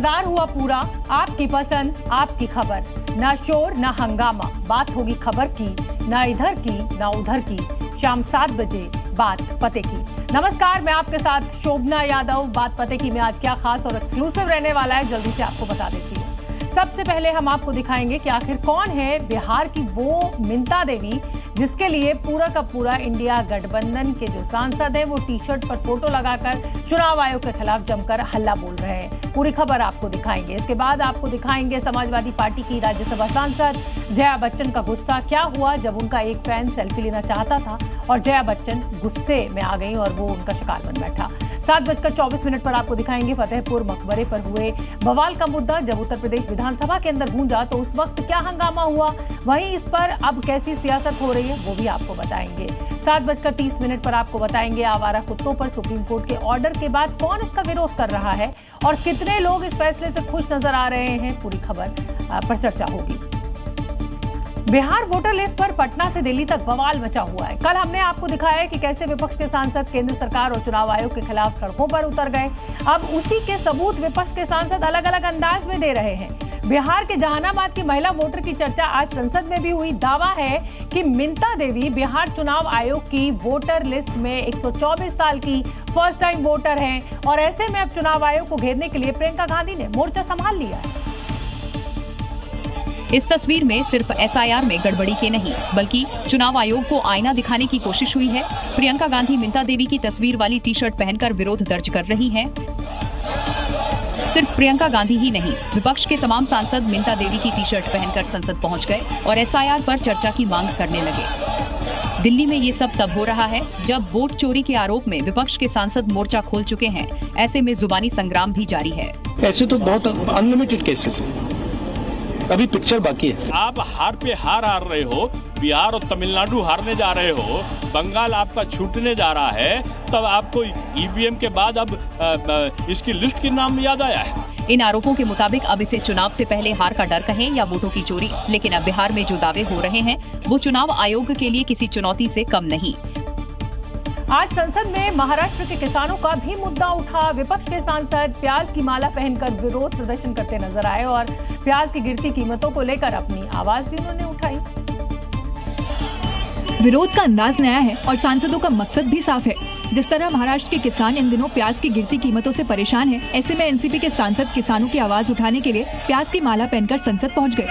बाजार हुआ पूरा, आपकी पसंद आपकी खबर, ना शोर ना हंगामा, बात होगी खबर की, ना इधर की ना उधर की, शाम 7 बजे बात पते की। नमस्कार, मैं आपके साथ शोभना यादव। बात पते की में आज क्या खास और एक्सक्लूसिव रहने वाला है, जल्दी से आपको बता देती हूँ। सबसे पहले हम आपको दिखाएंगे कि आखिर कौन है बिहार की वो मिंता देवी जिसके लिए पूरा का पूरा इंडिया गठबंधन के जो सांसद है वो टी शर्ट पर फोटो लगाकर चुनाव आयोग के खिलाफ जमकर हल्ला बोल रहे हैं। पूरी खबर आपको दिखाएंगे। इसके बाद आपको दिखाएंगे समाजवादी पार्टी की राज्यसभा सांसद जया बच्चन का गुस्सा। क्या हुआ जब उनका एक फैन सेल्फी लेना चाहता था और जया बच्चन गुस्से में आ गई और वो उनका शिकार बन बैठा। 7:24 पर आपको दिखाएंगे फतेहपुर मकबरे पर हुए बवाल का मुद्दा। जब उत्तर प्रदेश विधानसभा के अंदर गूंजा तो उस वक्त क्या हंगामा हुआ, वहीं इस पर अब कैसी सियासत हो रही है वो भी आपको बताएंगे। 7:30 पर आपको बताएंगे आवारा कुत्तों पर सुप्रीम कोर्ट के ऑर्डर के बाद कौन इसका विरोध कर रहा है और कितने लोग इस फैसले से खुश नजर आ रहे हैं। पूरी खबर पर चर्चा होगी। बिहार वोटर लिस्ट पर पटना से दिल्ली तक बवाल मचा हुआ है। कल हमने आपको दिखाया है कि कैसे विपक्ष के सांसद केंद्र सरकार और चुनाव आयोग के खिलाफ सड़कों पर उतर गए। अब उसी के सबूत विपक्ष के सांसद अलग अलग अंदाज में दे रहे हैं। बिहार के जहानाबाद की महिला वोटर की चर्चा आज संसद में भी हुई। दावा है कि मिंता देवी बिहार चुनाव आयोग की वोटर लिस्ट में 124 साल की फर्स्ट टाइम वोटर हैं और ऐसे में अब चुनाव आयोग को घेरने के लिए प्रियंका गांधी ने मोर्चा संभाल लिया है। इस तस्वीर में सिर्फ एसआईआर में गड़बड़ी के नहीं बल्कि चुनाव आयोग को आईना दिखाने की कोशिश हुई है। प्रियंका गांधी मिंता देवी की तस्वीर वाली टी शर्ट पहनकर विरोध दर्ज कर रही हैं। सिर्फ प्रियंका गांधी ही नहीं, विपक्ष के तमाम सांसद मिंता देवी की टी शर्ट पहनकर संसद पहुंच गए और एसआईआर पर चर्चा की मांग करने लगे। दिल्ली में ये सब तब हो रहा है जब वोट चोरी के आरोप में विपक्ष के सांसद मोर्चा खोल चुके हैं। ऐसे में जुबानी संग्राम भी जारी है। ऐसे तो बहुत अनलिमिटेड केसेस हैं, अभी पिक्चर बाकी है। आप हार पे हार रहे हो, बिहार और तमिलनाडु हारने जा रहे हो, बंगाल आपका छूटने जा रहा है, तब आपको ईवीएम के बाद अब इसकी लिस्ट के नाम याद आया है। इन आरोपों के मुताबिक अब इसे चुनाव से पहले हार का डर कहें या वोटों की चोरी, लेकिन अब बिहार में जो दावे हो रहे हैं वो चुनाव आयोग के लिए किसी चुनौती से कम नहीं। आज संसद में महाराष्ट्र के किसानों का भी मुद्दा उठा। विपक्ष के सांसद प्याज की माला पहनकर विरोध प्रदर्शन करते नजर आए और प्याज की गिरती कीमतों को लेकर अपनी आवाज भी उन्होंने उठाई। विरोध का अंदाज नया है और सांसदों का मकसद भी साफ है। जिस तरह महाराष्ट्र के किसान इन दिनों प्याज की गिरती कीमतों से परेशान हैं, ऐसे में एनसीपी के सांसद किसानों की आवाज उठाने के लिए प्याज की माला पहनकर संसद पहुँच गए।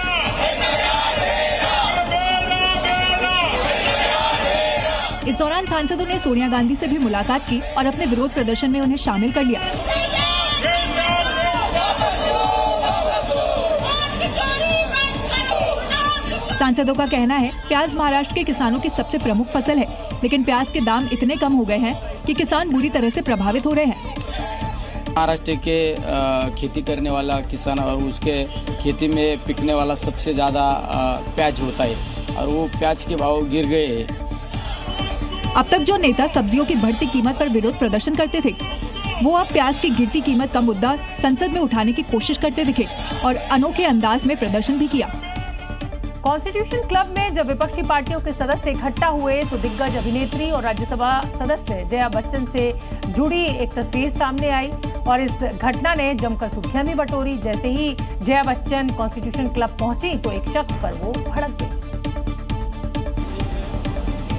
इस दौरान सांसदों ने सोनिया गांधी से भी मुलाकात की और अपने विरोध प्रदर्शन में उन्हें शामिल कर लिया। सांसदों का कहना है प्याज महाराष्ट्र के किसानों की सबसे प्रमुख फसल है, लेकिन प्याज के दाम इतने कम हो गए हैं कि किसान बुरी तरह से प्रभावित हो रहे हैं। महाराष्ट्र के खेती करने वाला किसान और उसके खेती में बिकने वाला सबसे ज्यादा प्याज होता है और वो प्याज के भाव गिर गए हैं। अब तक जो नेता सब्जियों की बढ़ती कीमत पर विरोध प्रदर्शन करते थे, वो अब प्याज की गिरती कीमत का मुद्दा संसद में उठाने की कोशिश करते दिखे और अनोखे अंदाज में प्रदर्शन भी किया। कॉन्स्टिट्यूशन क्लब में जब विपक्षी पार्टियों के सदस्य इकट्ठा हुए तो दिग्गज अभिनेत्री और राज्यसभा सदस्य जया बच्चन से जुड़ी एक तस्वीर सामने आई और इस घटना ने जमकर सुर्खियां भी बटोरी। जैसे ही जया बच्चन कॉन्स्टिट्यूशन क्लब पहुंची तो एक शख्स पर वो भड़क गई।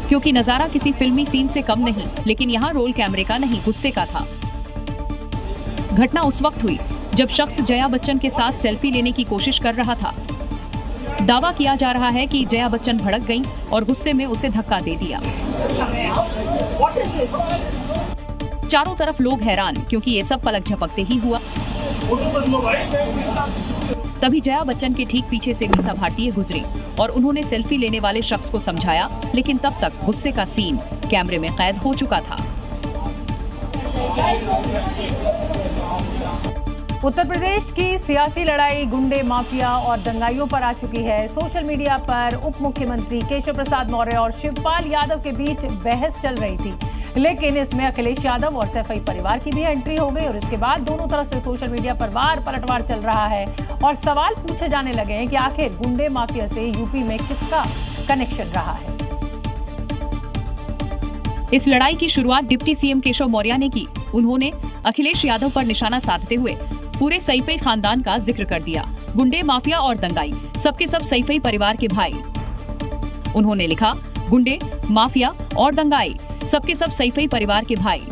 क्योंकि नजारा किसी फिल्मी सीन से कम नहीं, लेकिन यहाँ रोल कैमरे का नहीं गुस्से का था। घटना उस वक्त हुई जब शख्स जया बच्चन के साथ सेल्फी लेने की कोशिश कर रहा था। दावा किया जा रहा है कि जया बच्चन भड़क गईं और गुस्से में उसे धक्का दे दिया। चारों तरफ लोग हैरान क्योंकि ये सब पलक झपकते ही हुआ। तभी जया बच्चन के ठीक पीछे से मीसा भारतीय गुजरी और उन्होंने सेल्फी लेने वाले शख्स को समझाया, लेकिन तब तक गुस्से का सीन कैमरे में कैद हो चुका था। उत्तर प्रदेश की सियासी लड़ाई गुंडे माफिया और दंगाइयों पर आ चुकी है। सोशल मीडिया पर उप मुख्यमंत्री केशव प्रसाद मौर्य और शिवपाल यादव के बीच बहस चल रही थी, लेकिन इसमें अखिलेश यादव और सैफई परिवार की भी एंट्री हो गई और इसके बाद दोनों तरफ से सोशल मीडिया पर वार पलटवार चल रहा है और सवाल पूछे जाने लगे हैं कि आखिर गुंडे माफिया से यूपी में किसका कनेक्शन रहा है। इस लड़ाई की शुरुआत डिप्टी सीएम केशव मौर्य ने की। उन्होंने अखिलेश यादव पर निशाना साधते हुए पूरे सईफई खानदान का जिक्र कर दिया। गुंडे, माफिया और दंगाई, सबके सब सईफई परिवार के भाई। उन्होंने लिखा, गुंडे, माफिया और दंगाई, सबके सब सईफई परिवार के भाई।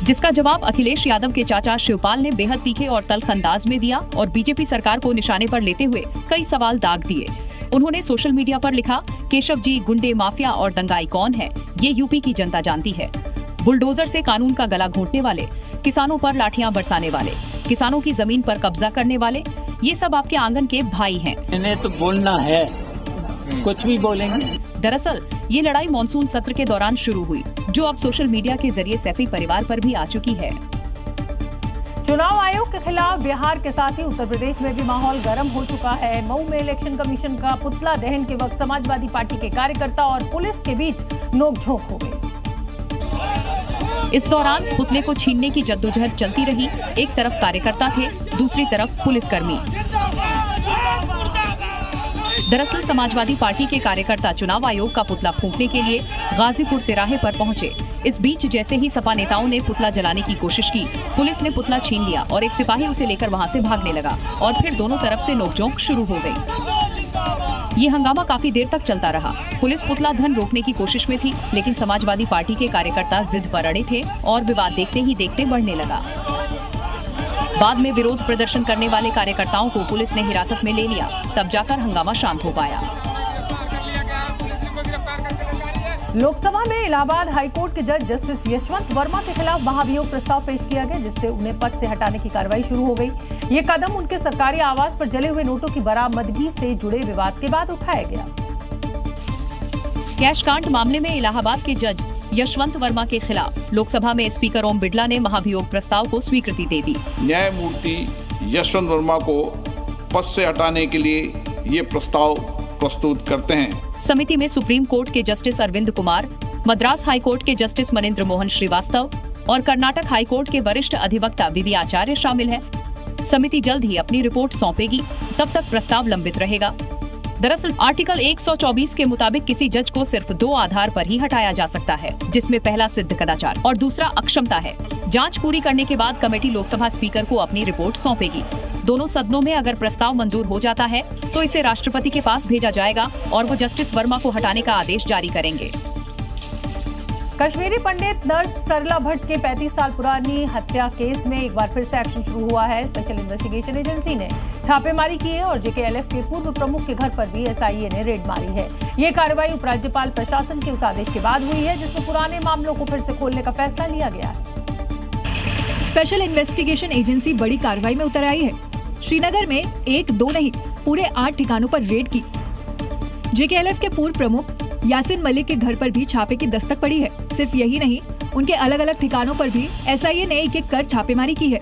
जिसका जवाब अखिलेश यादव के चाचा शिवपाल ने बेहद तीखे और तल्ख अंदाज में दिया और बीजेपी सरकार को निशाने पर लेते हुए कई सवाल दाग दिए। उन्होंने सोशल मीडिया पर लिखा, केशव जी, गुंडे, माफिया और दंगाई कौन है, ये यूपी की जनता जानती है। बुलडोजर से कानून का गला घोंटने वाले, किसानों पर लाठियां बरसाने वाले, किसानों की जमीन पर कब्जा करने वाले, ये सब आपके आंगन के भाई हैं। इन्हें तो बोलना है, कुछ भी बोलेंगे। दरअसल ये लड़ाई मॉनसून सत्र के दौरान शुरू हुई, जो अब सोशल मीडिया के जरिए सैफी परिवार पर भी आ चुकी है। चुनाव आयोग के खिलाफ बिहार के साथ ही उत्तर प्रदेश में भी माहौल गर्म हो चुका है। मऊ में इलेक्शन कमीशन का पुतला दहन के वक्त समाजवादी पार्टी के कार्यकर्ता और पुलिस के बीच नोकझोंक हो गई। इस दौरान पुतले को छीनने की जद्दोजहद चलती रही। एक तरफ कार्यकर्ता थे, दूसरी तरफ पुलिसकर्मी। दरअसल समाजवादी पार्टी के कार्यकर्ता चुनाव आयोग का पुतला फूंकने के लिए गाजीपुर तिराहे पर पहुंचे। इस बीच जैसे ही सपा नेताओं ने पुतला जलाने की कोशिश की, पुलिस ने पुतला छीन लिया और एक सिपाही उसे लेकर वहां से भागने लगा और फिर दोनों तरफ से नोकझोंक शुरू हो गई। ये हंगामा काफी देर तक चलता रहा। पुलिस पुतला दहन रोकने की कोशिश में थी, लेकिन समाजवादी पार्टी के कार्यकर्ता जिद पर अड़े थे और विवाद देखते ही देखते बढ़ने लगा। बाद में विरोध प्रदर्शन करने वाले कार्यकर्ताओं को पुलिस ने हिरासत में ले लिया, तब जाकर हंगामा शांत हो पाया। लोकसभा में इलाहाबाद हाईकोर्ट के जज जस्टिस यशवंत वर्मा के खिलाफ महाभियोग प्रस्ताव पेश किया गया, जिससे उन्हें पद से हटाने की कार्रवाई शुरू हो गई। ये कदम उनके सरकारी आवास पर जले हुए नोटों की बरामदगी से जुड़े विवाद के बाद उठाया गया। कैश कांड मामले में इलाहाबाद के जज यशवंत वर्मा के खिलाफ लोकसभा में स्पीकर ओम बिड़ला ने महाभियोग प्रस्ताव को स्वीकृति दे दी। न्यायमूर्ति यशवंत वर्मा को पद से हटाने के लिए ये प्रस्ताव प्रस्तुत करते हैं। समिति में सुप्रीम कोर्ट के justice Arvind Kumar, Madras high court के जस्टिस मनिंद्र मोहन श्रीवास्तव और कर्नाटक हाई कोर्ट के वरिष्ठ अधिवक्ता बीबी आचार्य शामिल हैं। समिति जल्द ही अपनी रिपोर्ट सौंपेगी, तब तक प्रस्ताव लंबित रहेगा। दरअसल आर्टिकल 124 के मुताबिक किसी जज को सिर्फ 2 आधार पर ही हटाया जा सकता है, जिसमें पहला सिद्ध कदाचार और दूसरा अक्षमता है। जांच पूरी करने के बाद कमेटी लोकसभा स्पीकर को अपनी रिपोर्ट सौंपेगी। दोनों सदनों में अगर प्रस्ताव मंजूर हो जाता है तो इसे राष्ट्रपति के पास भेजा जाएगा और वो जस्टिस वर्मा को हटाने का आदेश जारी करेंगे। कश्मीरी पंडित नर्स सरला भट्ट के 35 साल पुरानी हत्या केस में एक बार फिर से एक्शन शुरू हुआ है। स्पेशल इन्वेस्टिगेशन एजेंसी ने छापेमारी की है और जेकेएलएफ के पूर्व प्रमुख के घर पर भी एसआईए ने रेड मारी है। ये कार्रवाई उपराज्यपाल प्रशासन के उस आदेश के बाद हुई है, जिसमें पुराने मामलों को फिर से खोलने का फैसला लिया गया है। स्पेशल इन्वेस्टिगेशन एजेंसी बड़ी कार्रवाई में उतर आई है। श्रीनगर में 1, 2 नहीं, पूरे 8 ठिकानों पर रेड की। जेकेएलएफ के पूर्व प्रमुख यासिन मलिक के घर पर भी छापे की दस्तक पड़ी है। सिर्फ यही नहीं, उनके अलग अलग ठिकानों पर भी एसआईए ने एक कर छापेमारी की है।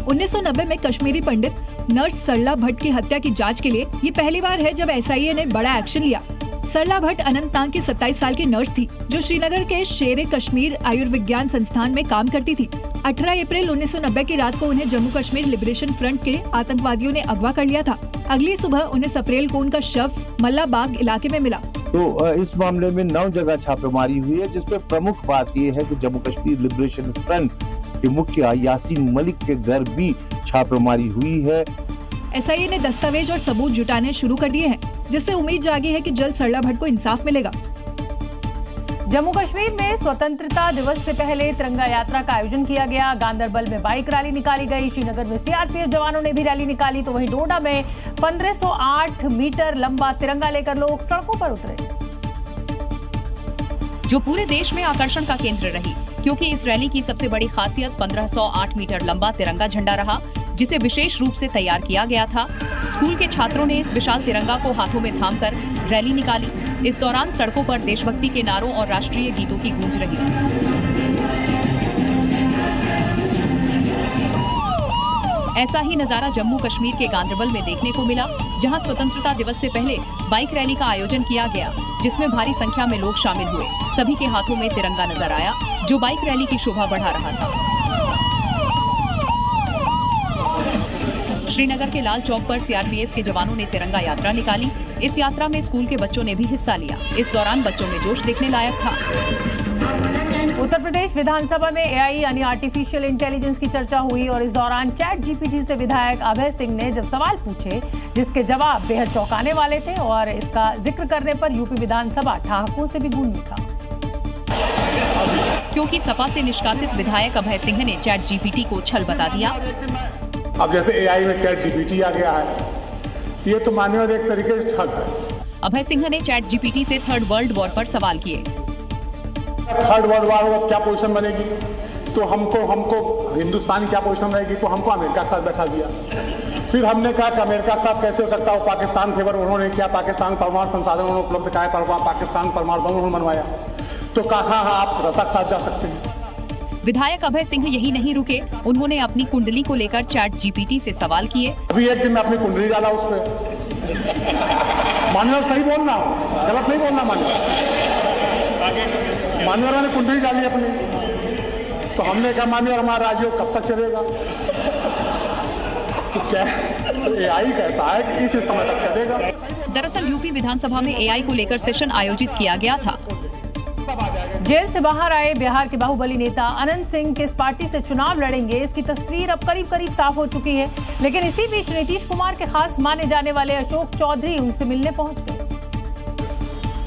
1990 में कश्मीरी पंडित नर्स सरला भट्ट की हत्या की जांच के लिए ये पहली बार है जब एसआईए ने बड़ा एक्शन लिया। सरला भट्ट अनंतनाग की 27 साल की नर्स थी, जो श्रीनगर के शेरे कश्मीर आयुर्विज्ञान संस्थान में काम करती थी। 18 अप्रैल 1990 की रात को उन्हें जम्मू कश्मीर लिबरेशन फ्रंट के आतंकवादियों ने अगवा कर लिया था। अगली सुबह 19 अप्रैल को उनका शव मल्लाबाग इलाके में मिला। तो इस मामले में 9 जगह छापेमारी हुई है, जिसमें प्रमुख बात यह है कि जम्मू कश्मीर लिबरेशन फ्रंट के मुखिया यासीन मलिक के घर भी छापेमारी हुई है। एसआईए ने दस्तावेज और सबूत जुटाने शुरू कर दिए हैं, जिससे उम्मीद जागी है कि जल्द सरला भट्ट को इंसाफ मिलेगा। जम्मू कश्मीर में स्वतंत्रता दिवस से पहले तिरंगा यात्रा का आयोजन किया गया। गांदरबल में बाइक रैली निकाली गई। श्रीनगर में सीआरपीएफ जवानों ने भी रैली निकाली, तो वहीं डोडा में 1508 मीटर लंबा तिरंगा लेकर लोग सड़कों पर उतरे, जो पूरे देश में आकर्षण का केंद्र रही, क्योंकि इस रैली की सबसे बड़ी खासियत 1508 मीटर लंबा तिरंगा झंडा रहा, जिसे विशेष रूप से तैयार किया गया था। स्कूल के छात्रों ने इस विशाल तिरंगा को हाथों में थामकर रैली निकाली। इस दौरान सड़कों पर देशभक्ति के नारों और राष्ट्रीय गीतों की गूंज रही। ऐसा ही नजारा जम्मू कश्मीर के गांदरबल में देखने को मिला, जहां स्वतंत्रता दिवस से पहले बाइक रैली का आयोजन किया गया, जिसमें भारी संख्या में लोग शामिल हुए। सभी के हाथों में तिरंगा नजर आया, जो बाइक रैली की शोभा बढ़ा रहा था। श्रीनगर के लाल चौक पर सीआरपीएफ के जवानों ने तिरंगा यात्रा निकाली। इस यात्रा में स्कूल के बच्चों ने भी हिस्सा लिया। इस दौरान बच्चों में जोश देखने लायक था। उत्तर प्रदेश विधानसभा में एआई यानी आर्टिफिशियल इंटेलिजेंस की चर्चा हुई और इस दौरान चैट जीपीटी से विधायक अभय सिंह ने जब सवाल पूछे जिसके जवाब बेहद चौंकाने वाले थे और इसका जिक्र करने पर यूपी विधानसभा ठहाकों से भी गूंजी था। क्योंकि सपा से निष्कासित विधायक अभय सिंह ने चैट जीपीटी को छल बता दिया। अब जैसे एआई में चैट जीपीटी आ गया है, ये तो मानव एक तरीके से ठग है। अभय सिंह ने चैट जीपीटी से थर्ड वर्ल्ड वॉर पर सवाल किए। थर्ड वर्ल्ड वॉर में क्या पोजीशन बनेगी, तो हमको हिंदुस्तान की क्या पोजीशन रहेगी, तो हमको अमेरिका के साथ बैठा दिया। फिर हमने कहा कि अमेरिका के साथ कैसे हो सकता है, वो पाकिस्तान फेवर उन्होंने किया, पाकिस्तान परमाणु संसाधन उन्होंने उपलब्ध कराया, पाकिस्तान परमाणु बम उन्होंने बनवाया, तो कहा हाँ आप रसा साथ जा सकते हैं। विधायक अभय सिंह यही नहीं रुके, उन्होंने अपनी कुंडली को लेकर चैट जीपीटी से सवाल किए। अभी एक दिन में अपनी कुंडली डाला उस पर, मान्यवर सही बोलना हो, गलत नहीं बोलना। मान्यवर ने कुंडली डाली अपनी, तो हमने कहा मान्यवर हमारा राज्य कब तक चलेगा, तो क्या एआई कहता है कि इस समय तक चलेगा। दरअसल यूपी विधानसभा में एआई को लेकर सेशन आयोजित किया गया था। जेल से बाहर आए बिहार के बाहुबली नेता अनंत सिंह किस पार्टी से चुनाव लड़ेंगे, इसकी तस्वीर अब करीब करीब साफ हो चुकी है। लेकिन इसी बीच नीतीश कुमार के खास माने जाने वाले अशोक चौधरी उनसे मिलने पहुंच गए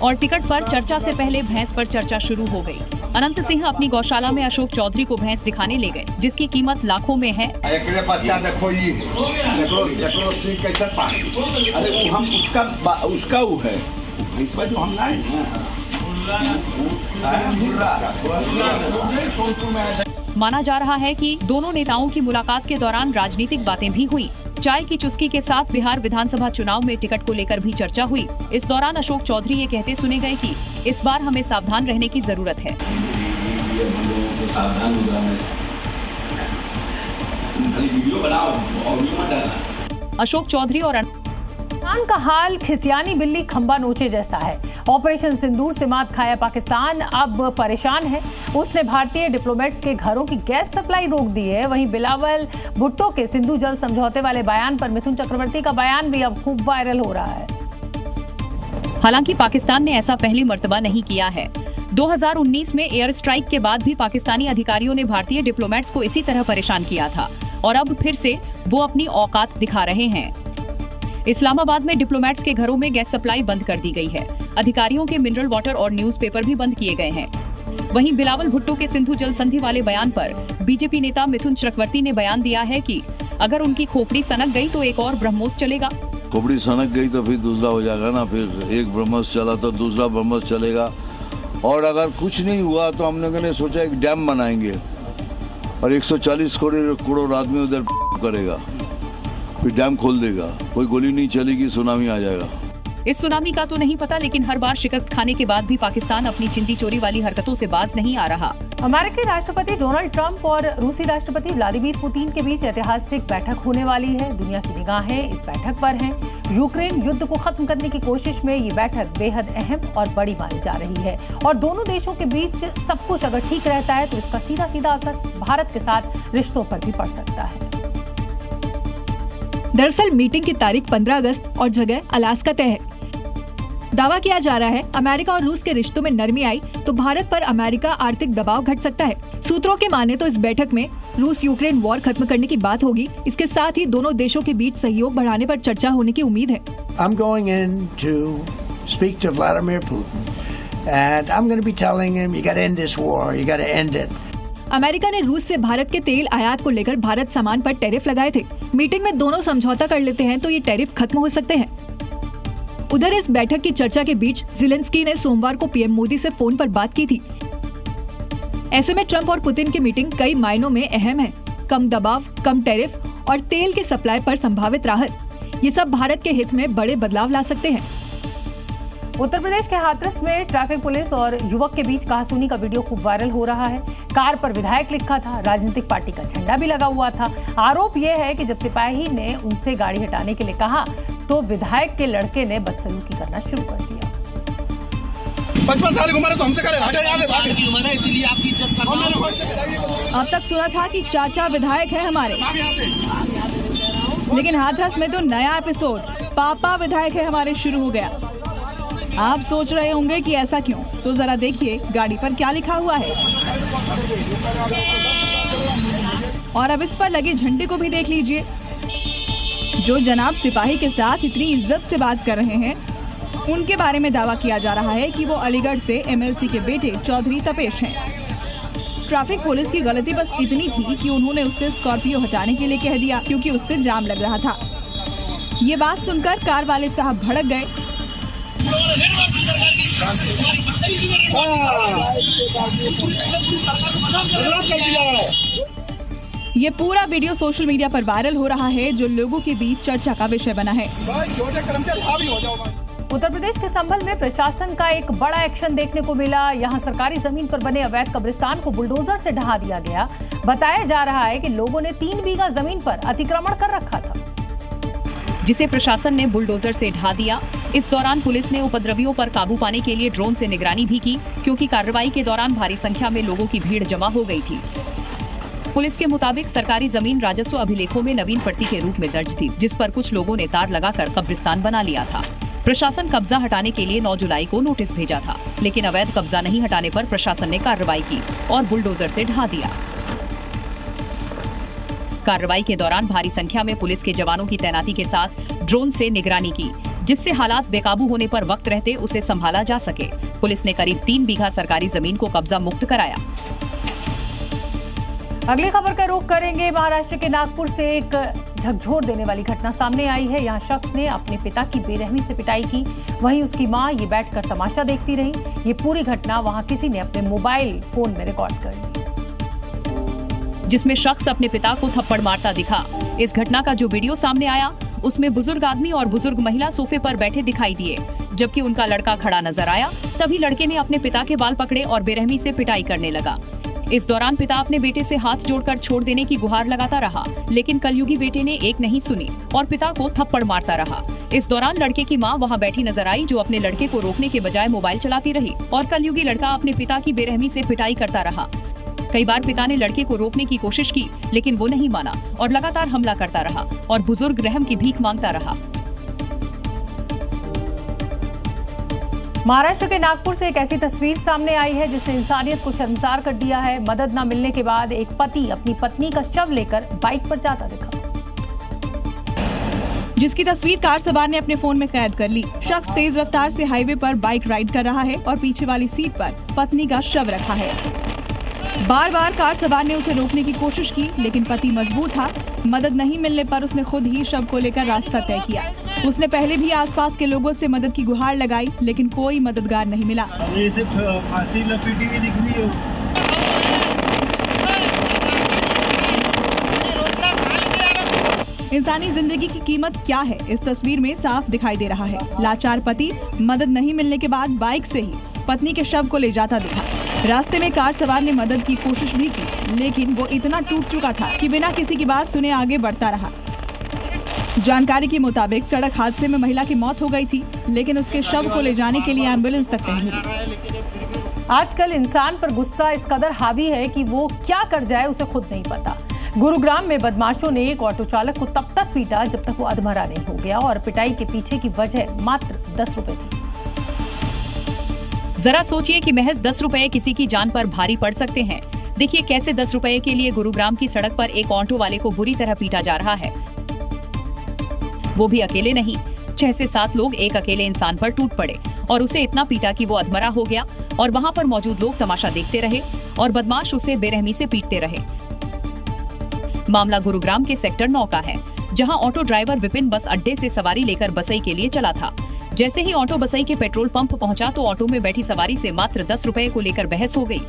और टिकट पर चर्चा से पहले भैंस पर चर्चा शुरू हो गई। अनंत सिंह अपनी गौशाला में अशोक चौधरी को भैंस दिखाने ले गए, जिसकी कीमत लाखों में है। उसका वो है जो हम लाए हैं। माना जा रहा है कि दोनों नेताओं की मुलाकात के दौरान राजनीतिक बातें भी हुई। चाय की चुस्की के साथ बिहार विधानसभा चुनाव में टिकट को लेकर भी चर्चा हुई। इस दौरान अशोक चौधरी ये कहते सुने गए कि इस बार हमें सावधान रहने की जरूरत है। अशोक चौधरी और पाकिस्तान का हाल खिसियानी बिल्ली खंबा नोचे जैसा है। ऑपरेशन सिंदूर से मात खाया पाकिस्तान अब परेशान है। उसने भारतीय डिप्लोमेट्स के घरों की गैस सप्लाई रोक दी है। वहीं बिलावल भुट्टो के सिंधु जल समझौते वाले बयान पर मिथुन चक्रवर्ती का बयान भी अब खूब वायरल हो रहा है। हालांकि पाकिस्तान ने ऐसा पहली मर्तबा नहीं किया है। 2019 में एयर स्ट्राइक के बाद भी पाकिस्तानी अधिकारियों ने भारतीय डिप्लोमेट्स को इसी तरह परेशान किया था और अब फिर से वो अपनी औकात दिखा रहे हैं। इस्लामाबाद में डिप्लोमेट्स के घरों में गैस सप्लाई बंद कर दी गई है। अधिकारियों के मिनरल वाटर और न्यूज़पेपर भी बंद किए गए हैं। वहीं बिलावल भुट्टो के सिंधु जल संधि वाले बयान पर बीजेपी नेता मिथुन चक्रवर्ती ने बयान दिया है कि अगर उनकी खोपड़ी सनक गई तो एक और ब्रह्मोस चलेगा। खोपड़ी सनक गई तो फिर दूसरा हो जाएगा ना, फिर एक ब्रह्मोस चला तो दूसरा ब्रह्मोस चलेगा। और अगर कुछ नहीं हुआ तो हम लोगों ने सोचा एक डैम बनाएंगे और 140 करोड़ आदमी उधर करेगा, फिर डैम खोल देगा, कोई गोली नहीं चलेगी, सुनामी आ जाएगा। इस सुनामी का तो नहीं पता, लेकिन हर बार शिकस्त खाने के बाद भी पाकिस्तान अपनी चिंती चोरी वाली हरकतों से बाज नहीं आ रहा। अमेरिकी राष्ट्रपति डोनाल्ड ट्रंप और रूसी राष्ट्रपति व्लादिमीर पुतिन के बीच ऐतिहासिक बैठक होने वाली है। दुनिया की निगाहें इस बैठक पर हैं। यूक्रेन युद्ध को खत्म करने की कोशिश में ये बैठक बेहद अहम और बड़ी मानी जा रही है और दोनों देशों के बीच सब कुछ अगर ठीक रहता है तो इसका सीधा सीधा असर भारत के साथ रिश्तों पर भी पड़ सकता है। दरअसल मीटिंग की तारीख 15 अगस्त और जगह अलास्का तय है। दावा किया जा रहा है अमेरिका और रूस के रिश्तों में नरमी आई तो भारत पर अमेरिका आर्थिक दबाव घट सकता है। सूत्रों के माने तो इस बैठक में रूस यूक्रेन वॉर खत्म करने की बात होगी। इसके साथ ही दोनों देशों के बीच सहयोग बढ़ाने पर चर्चा होने की उम्मीद है। I'm going in to speak to Vladimir Putin and I'm going to be telling him you got to end this war, you got to end it. America ने रूस से भारत के तेल आयात को लेकर भारत सामान पर टैरिफ लगाए थे। मीटिंग में दोनों समझौता कर लेते हैं तो ये टैरिफ खत्म हो सकते हैं। उधर इस बैठक की चर्चा के बीच ज़ेलेंस्की ने सोमवार को पीएम मोदी से फोन पर बात की थी। ऐसे में ट्रंप और पुतिन की मीटिंग कई मायनों में अहम है। कम दबाव, कम टैरिफ और तेल की सप्लाई पर संभावित राहत, ये सब भारत के हित में बड़े बदलाव ला सकते हैं। उत्तर प्रदेश के हाथरस में ट्रैफिक पुलिस और युवक के बीच कहासुनी का वीडियो खूब वायरल हो रहा है। कार पर विधायक लिखा था, राजनीतिक पार्टी का झंडा भी लगा हुआ था। आरोप यह है कि जब सिपाही ने उनसे गाड़ी हटाने के लिए कहा तो विधायक के लड़के ने बदसलूकी करना शुरू कर दिया। 55 साल की उम्र है तो हमसे करे, हटा यहाँ से, की उम्र है इसीलिए आपकी इज्जत करना। अब तक सुना था कि चाचा विधायक है हमारे, लेकिन हाथरस में तो नया एपिसोड पापा विधायक है हमारे शुरू हो गया। आप सोच रहे होंगे कि ऐसा क्यों, तो जरा देखिए गाड़ी पर क्या लिखा हुआ है। और अब इस पर लगे झंडे को भी देख लीजिए। जो जनाब सिपाही के साथ इतनी इज्जत से बात कर रहे हैं, उनके बारे में दावा किया जा रहा है कि वो अलीगढ़ से एमएलसी के बेटे चौधरी तपेश हैं। ट्रैफिक पुलिस की गलती बस इतनी थी कि उन्होंने उससे स्कॉर्पियो हटाने के लिए कह दिया, क्योंकि उससे जाम लग रहा था। ये बात सुनकर कार वाले साहब भड़क गए। ये पूरा वीडियो सोशल मीडिया पर वायरल हो रहा है, जो लोगों के बीच चर्चा का विषय बना है। उत्तर प्रदेश के संभल में प्रशासन का एक बड़ा एक्शन देखने को मिला। यहां सरकारी जमीन पर बने अवैध कब्रिस्तान को बुलडोजर से ढहा दिया गया। बताया जा रहा है कि लोगों ने 3 बीघा जमीन पर अतिक्रमण कर रखा था, जिसे प्रशासन ने बुलडोजर से ढा दिया। इस दौरान पुलिस ने उपद्रवियों पर काबू पाने के लिए ड्रोन से निगरानी भी की, क्योंकि कार्रवाई के दौरान भारी संख्या में लोगों की भीड़ जमा हो गई थी। पुलिस के मुताबिक सरकारी जमीन राजस्व अभिलेखों में नवीन पट्टी के रूप में दर्ज थी, जिस पर कुछ लोगों ने तार लगाकर कब्रिस्तान बना लिया था। प्रशासन कब्जा हटाने के लिए 9 जुलाई को नोटिस भेजा था, लेकिन अवैध कब्जा नहीं हटाने पर प्रशासन ने कार्रवाई की और बुलडोजर से ढा दिया। कार्रवाई के दौरान भारी संख्या में पुलिस के जवानों की तैनाती के साथ ड्रोन से निगरानी की, जिससे हालात बेकाबू होने पर वक्त रहते उसे संभाला जा सके। पुलिस ने करीब 3 बीघा सरकारी जमीन को कब्जा मुक्त कराया। अगली खबर का रुख करेंगे। महाराष्ट्र के नागपुर से एक झकझोर देने वाली घटना सामने आई है। यहाँ शख्स ने अपने पिता की बेरहमी से पिटाई की, वहीं उसकी मां ये बैठकर तमाशा देखती रही। ये पूरी घटना वहां किसी ने अपने मोबाइल फोन में रिकॉर्ड कर ली, जिसमें शख्स अपने पिता को थप्पड़ मारता दिखा। इस घटना का जो वीडियो सामने आया, उसमें बुजुर्ग आदमी और बुजुर्ग महिला सोफे पर बैठे दिखाई दिए, जबकि उनका लड़का खड़ा नजर आया। तभी लड़के ने अपने पिता के बाल पकड़े और बेरहमी से पिटाई करने लगा। इस दौरान पिता अपने बेटे से हाथ जोड़कर छोड़ देने की गुहार लगाता रहा, लेकिन कलयुगी बेटे ने एक नहीं सुनी और पिता को थप्पड़ मारता रहा। इस दौरान लड़के की मां वहां बैठी नजर आई, जो अपने लड़के को रोकने के बजाय मोबाइल चलाती रही और कलयुगी लड़का अपने पिता की बेरहमी से पिटाई करता रहा। कई बार पिता ने लड़के को रोकने की कोशिश की, लेकिन वो नहीं माना और लगातार हमला करता रहा और बुजुर्ग रहम की भीख मांगता रहा। महाराष्ट्र के नागपुर से एक ऐसी तस्वीर सामने आई है जिसने इंसानियत को शर्मसार कर दिया है। मदद न मिलने के बाद एक पति अपनी पत्नी का शव लेकर बाइक पर जाता दिखा, जिसकी तस्वीर कार सवार ने अपने फोन में कैद कर ली। शख्स तेज रफ्तार से हाईवे पर बाइक राइड कर रहा है और पीछे वाली सीट पर पत्नी का शव रखा है। बार बार कार सवार ने उसे रोकने की कोशिश की, लेकिन पति मजबूर था। मदद नहीं मिलने पर उसने खुद ही शव को लेकर रास्ता तय किया। उसने पहले भी आसपास के लोगों से मदद की गुहार लगाई, लेकिन कोई मददगार नहीं मिला। ये सिर्फ फांसी लपेटी हुई दिख रही है। इंसानी जिंदगी की कीमत क्या है, इस तस्वीर में साफ दिखाई दे रहा है। लाचार पति मदद नहीं मिलने के बाद बाइक से ही पत्नी के शव को ले जाता दिखा। रास्ते में कार सवार ने मदद की कोशिश भी की, लेकिन वो इतना टूट चुका था कि बिना किसी की बात सुने आगे बढ़ता रहा। जानकारी के मुताबिक सड़क हादसे में महिला की मौत हो गई थी, लेकिन उसके शव को ले जाने के लिए एम्बुलेंस तक नहीं मिली। आजकल इंसान पर गुस्सा इस कदर हावी है कि वो क्या कर जाए उसे खुद नहीं पता। गुरुग्राम में बदमाशों ने एक ऑटो चालक को तब तक पीटा जब तक वो अधमरा नहीं हो गया, और पिटाई के पीछे की वजह मात्र 10 रुपए थी। जरा सोचिए कि महज 10 रुपए किसी की जान पर भारी पड़ सकते हैं। देखिए कैसे 10 रुपए के लिए गुरुग्राम की सड़क पर एक ऑटो वाले को बुरी तरह पीटा जा रहा है। वो भी अकेले नहीं, 6 से 7 लोग एक अकेले इंसान पर टूट पड़े और उसे इतना पीटा कि वो अधमरा हो गया, और वहां पर मौजूद लोग तमाशा देखते रहे और बदमाश उसे बेरहमी से पीटते रहे। मामला गुरुग्राम के सेक्टर 9 का है, जहां ऑटो ड्राइवर विपिन बस अड्डे से सवारी लेकर बसई के लिए चला था। जैसे ही ऑटो बसई के पेट्रोल पंप पहुंचा तो ऑटो में बैठी सवारी से मात्र 10 रुपए को लेकर बहस हो गई,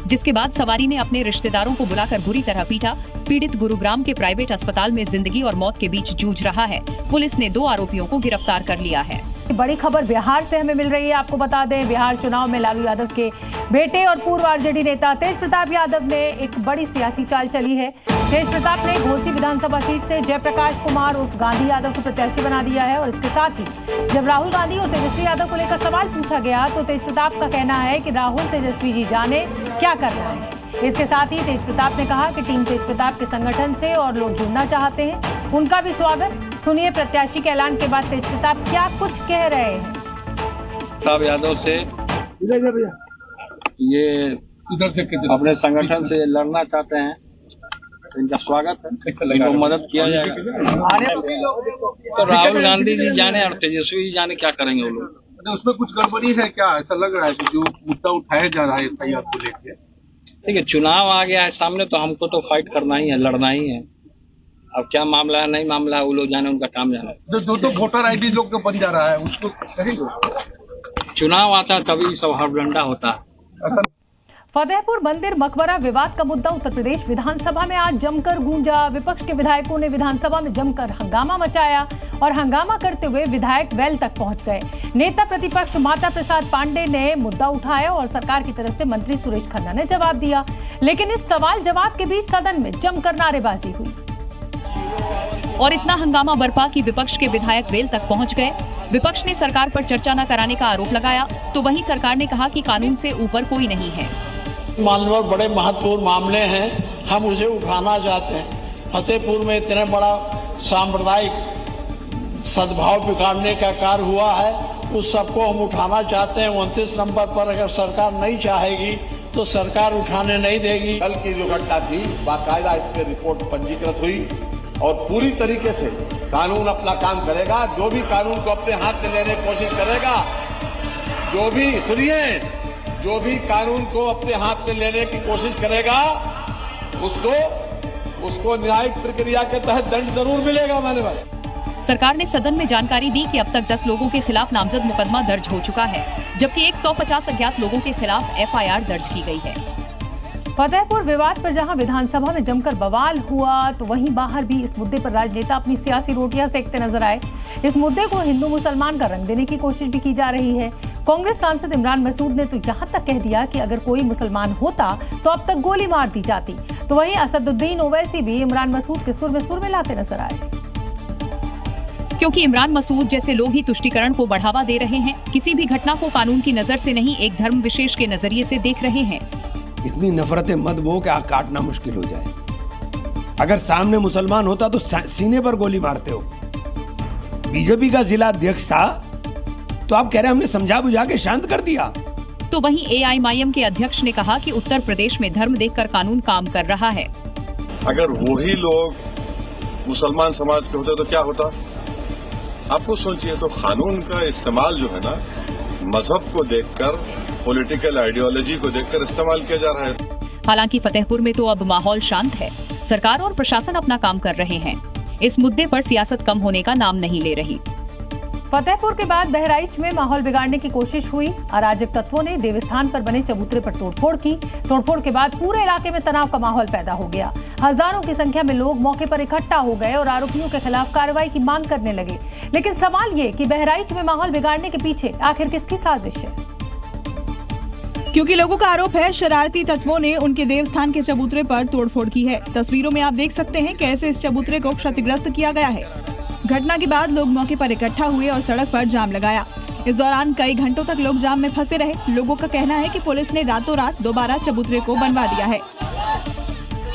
जिसके बाद सवारी ने अपने रिश्तेदारों को बुलाकर बुरी तरह पीटा। पीड़ित गुरुग्राम के प्राइवेट अस्पताल में जिंदगी और मौत के बीच जूझ रहा है। पुलिस ने 2 आरोपियों को गिरफ्तार कर लिया है। बड़ी खबर बिहार से हमें मिल रही है। आपको बता दें, बिहार चुनाव में लालू यादव के बेटे और पूर्व आरजेडी नेता तेज प्रताप यादव ने एक बड़ी सियासी चाल चली है। तेज प्रताप ने घोसी विधानसभा सीट से जयप्रकाश कुमार उर्फ गांधी यादव को प्रत्याशी बना दिया है, और इसके साथ ही जब राहुल गांधी और तेजस्वी यादव को लेकर सवाल पूछा गया तो तेज प्रताप का कहना है कि राहुल तेजस्वी जी जाने क्या करना है। इसके साथ ही तेज प्रताप ने कहा कि टीम तेज प्रताप के संगठन से और लोग जुड़ना चाहते हैं, उनका भी स्वागत। सुनिए प्रत्याशी के ऐलान के बाद तेज प्रताप क्या कुछ कह रहे हैं। प्रताप यादव से ये इधर देख के अपने संगठन से लड़ना चाहते हैं, इनका स्वागत है, इनको मदद किया जाएगा। तो राहुल गांधी जी जाने और तेजस्वी जी जाने क्या करेंगे वो लोग। उसमें कुछ गड़बड़ी है क्या? ऐसा लग रहा है कि जो मुद्दा उठाया जा रहा है SIR को लेकर। ठीक है, चुनाव आ गया है सामने, तो हमको तो फाइट करना ही है, लड़ना ही है। अब क्या मामला है नहीं मामला है वो लोग जाने, उनका काम जाना। जो तो वोटर ID लोग को बन जा रहा है उसको कहेंगे। चुनाव आता है तभी सब हड़बड़ाहट होता है। फतेहपुर मंदिर मकबरा विवाद का मुद्दा उत्तर प्रदेश विधानसभा में आज जमकर गूंजा। विपक्ष के विधायकों ने विधानसभा में जमकर हंगामा मचाया और हंगामा करते हुए विधायक वेल तक पहुंच गए। नेता प्रतिपक्ष माता प्रसाद पांडे ने मुद्दा उठाया और सरकार की तरफ से मंत्री सुरेश खन्ना ने जवाब दिया, लेकिन इस सवाल जवाब के बीच सदन में जमकर नारेबाजी हुई और इतना हंगामा बरपा कि विपक्ष के विधायक वेल तक पहुंच गए। विपक्ष ने सरकार पर चर्चा न कराने का आरोप लगाया, तो वहीं सरकार ने कहा कि कानून से ऊपर कोई नहीं है। मानव बड़े महत्वपूर्ण मामले हैं, हम उसे उठाना चाहते हैं। फतेहपुर में इतने बड़ा सांप्रदायिक सद्भाव बिगाड़ने का कार्य हुआ है, उस सबको हम उठाना चाहते हैं। 29 नंबर पर अगर सरकार नहीं चाहेगी तो सरकार उठाने नहीं देगी। कल की जो घटना थी बाकायदा इस पर रिपोर्ट पंजीकृत हुई और पूरी तरीके से कानून अपना काम करेगा। जो भी कानून को अपने हाथ में लेने की कोशिश करेगा, जो भी कानून को अपने हाथ में लेने की कोशिश करेगा, उसको न्यायिक प्रक्रिया के तहत दंड जरूर मिलेगा। मैंने सरकार ने सदन में जानकारी दी कि अब तक 10 लोगों के खिलाफ नामजद मुकदमा दर्ज हो चुका है, जबकि 150 अज्ञात लोगों के खिलाफ FIR दर्ज की गई है। फतेहपुर विवाद पर जहां विधानसभा में जमकर बवाल हुआ, तो वहीं बाहर भी इस मुद्दे पर राजनेता अपनी सियासी रोटियां सेकते नजर आए। इस मुद्दे को हिंदू मुसलमान का रंग देने की कोशिश भी की जा रही है। कांग्रेस सांसद इमरान मसूद ने तो यहां तक कह दिया कि अगर कोई मुसलमान होता तो अब तक गोली मार दी जाती। तो वहीं असदुद्दीन ओवैसी भी इमरान मसूद के सुर में लाते नजर आए। क्योंकि इमरान मसूद जैसे लोग ही तुष्टीकरण को बढ़ावा दे रहे हैं, किसी भी घटना को कानून की नजर से नहीं, एक धर्म विशेष के नजरिए से देख रहे हैं। इतनी नफरतें मत बो कि आग काटना मुश्किल हो जाए। अगर सामने मुसलमान होता तो सीने पर गोली मारते हो। बीजेपी का जिला अध्यक्ष था तो आप कह रहे हैं हमने समझा बुझा के शांत कर दिया। तो वहीं AIMIM के अध्यक्ष ने कहा कि उत्तर प्रदेश में धर्म देखकर कानून काम कर रहा है। अगर वही लोग मुसलमान समाज के होते तो क्या होता? आपको सोचिए, तो कानून का इस्तेमाल जो है ना, मजहब को देखकर, पॉलिटिकल आइडियोलॉजी को देखकर इस्तेमाल किया जा रहा है। हालांकि फतेहपुर में तो अब माहौल शांत है, सरकार और प्रशासन अपना काम कर रहे हैं। इस मुद्दे पर सियासत कम होने का नाम नहीं ले रही। फतेहपुर के बाद बहराइच में माहौल बिगाड़ने की कोशिश हुई। अराजक तत्वों ने देवस्थान पर बने चबूतरे पर तोड़फोड़ की। तोड़फोड़ के बाद पूरे इलाके में तनाव का माहौल पैदा हो गया। हजारों की संख्या में लोग मौके पर इकट्ठा हो गए और आरोपियों के खिलाफ कार्रवाई की मांग करने लगे। लेकिन सवाल ये कि बहराइच में माहौल बिगाड़ने के पीछे आखिर किसकी साजिश है? क्योंकि लोगों का आरोप है शरारती तत्वों ने उनके देवस्थान के चबूतरे पर तोड़फोड़ की है। तस्वीरों में आप देख सकते हैं कैसे इस चबूतरे को क्षतिग्रस्त किया गया है। घटना के बाद लोग मौके पर इकट्ठा हुए और सड़क पर जाम लगाया। इस दौरान कई घंटों तक लोग जाम में फंसे रहे। लोगों का कहना है कि पुलिस ने रातों रात दोबारा चबूतरे को बनवा दिया है।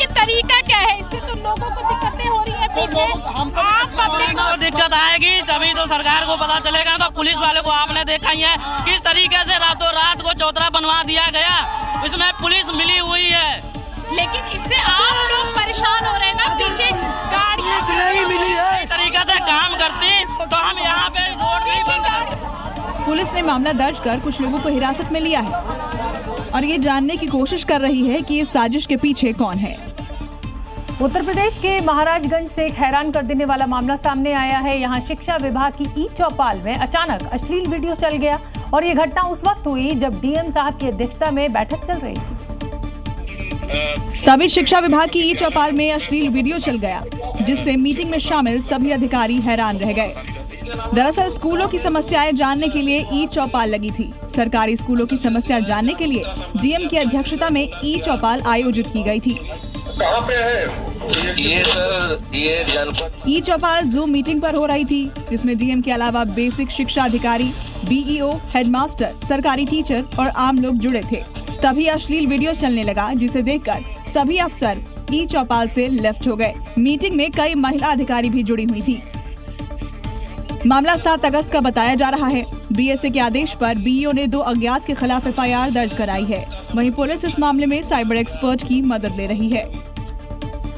ये तरीका क्या है? इससे तो लोगों को दिक्कतें हो रही है। तो दिक्कत आएगी तभी तो सरकार को पता चलेगा। तो पुलिस वाले को आपने देखा ही है किस तरीके से रातों रात को चौतरा बनवा दिया गया। इसमें पुलिस मिली हुई है, लेकिन इससे आप लोग परेशान हो रहे हैं ना। पीछे गाड़ियां नहीं मिली है, इस तरीके से काम करती तो हम यहाँ पे रोड नहीं बंद करते। पुलिस ने मामला दर्ज कर कुछ लोगों को हिरासत में लिया है और ये जानने की कोशिश कर रही है कि इस साजिश के पीछे कौन है। उत्तर प्रदेश के महाराजगंज से एक हैरान कर देने वाला मामला सामने आया है। यहाँ शिक्षा विभाग की ई-चौपाल में अचानक अश्लील वीडियो चल गया और ये घटना उस वक्त हुई जब DM साहब की अध्यक्षता में बैठक चल रही थी। तभी शिक्षा विभाग की ई-चौपाल में अश्लील वीडियो चल गया, जिससे मीटिंग में शामिल सभी अधिकारी हैरान रह गए। दरअसल स्कूलों की समस्याएं जानने के लिए ई-चौपाल लगी थी। सरकारी स्कूलों की समस्या जानने के लिए DM की अध्यक्षता में ई-चौपाल आयोजित की गई थी। कहाँ पे है ये जनपद? ई-चौपाल जूम मीटिंग पर हो रही थी, जिसमें DM के अलावा बेसिक शिक्षा अधिकारी, BEO, हेडमास्टर, सरकारी टीचर और आम लोग जुड़े थे। तभी अश्लील वीडियो चलने लगा, जिसे देखकर सभी अफसर ई-चौपाल से लेफ्ट हो गए। मीटिंग में कई महिला अधिकारी भी जुड़ी हुई थी। मामला 7 अगस्त का बताया जा रहा है। BSA के आदेश पर BEO ने 2 अज्ञात के खिलाफ FIR दर्ज कराई है। वहीं पुलिस इस मामले में साइबर एक्सपर्ट की मदद ले रही है।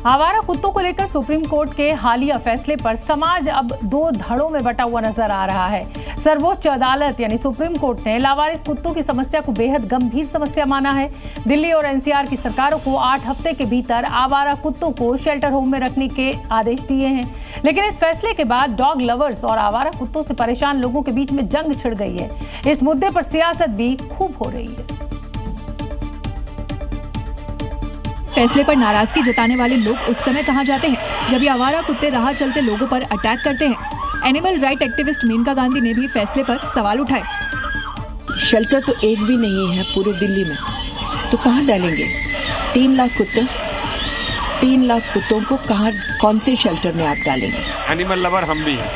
आवारा कुत्तों को लेकर सुप्रीम कोर्ट के हालिया फैसले पर समाज अब दो धड़ों में बटा हुआ नजर आ रहा है। सर्वोच्च अदालत यानी सुप्रीम कोर्ट ने लावारिस कुत्तों की समस्या को बेहद गंभीर समस्या माना है। दिल्ली और एनसीआर की सरकारों को 8 हफ्ते के भीतर आवारा कुत्तों को शेल्टर होम में रखने के आदेश दिए हैं। लेकिन इस फैसले के बाद डॉग लवर्स और आवारा कुत्तों से परेशान लोगों के बीच में जंग छिड़ गई है। इस मुद्दे पर सियासत भी खूब हो रही है। फैसले पर नाराजगी जताने वाले लोग उस समय कहां जाते हैं जब ये आवारा कुत्ते राह चलते लोगों पर अटैक करते हैं। Animal right activist Maneka Gandhi ने भी फैसले पर सवाल उठाए। शेल्टर तो एक भी नहीं है पूरे दिल्ली में, तो कहां डालेंगे? 3 लाख कुत्ते, 3 लाख कुत्तों को कहां, कौन से शेल्टर में आप डालेंगे? एनिमल लवर हम भी हैं,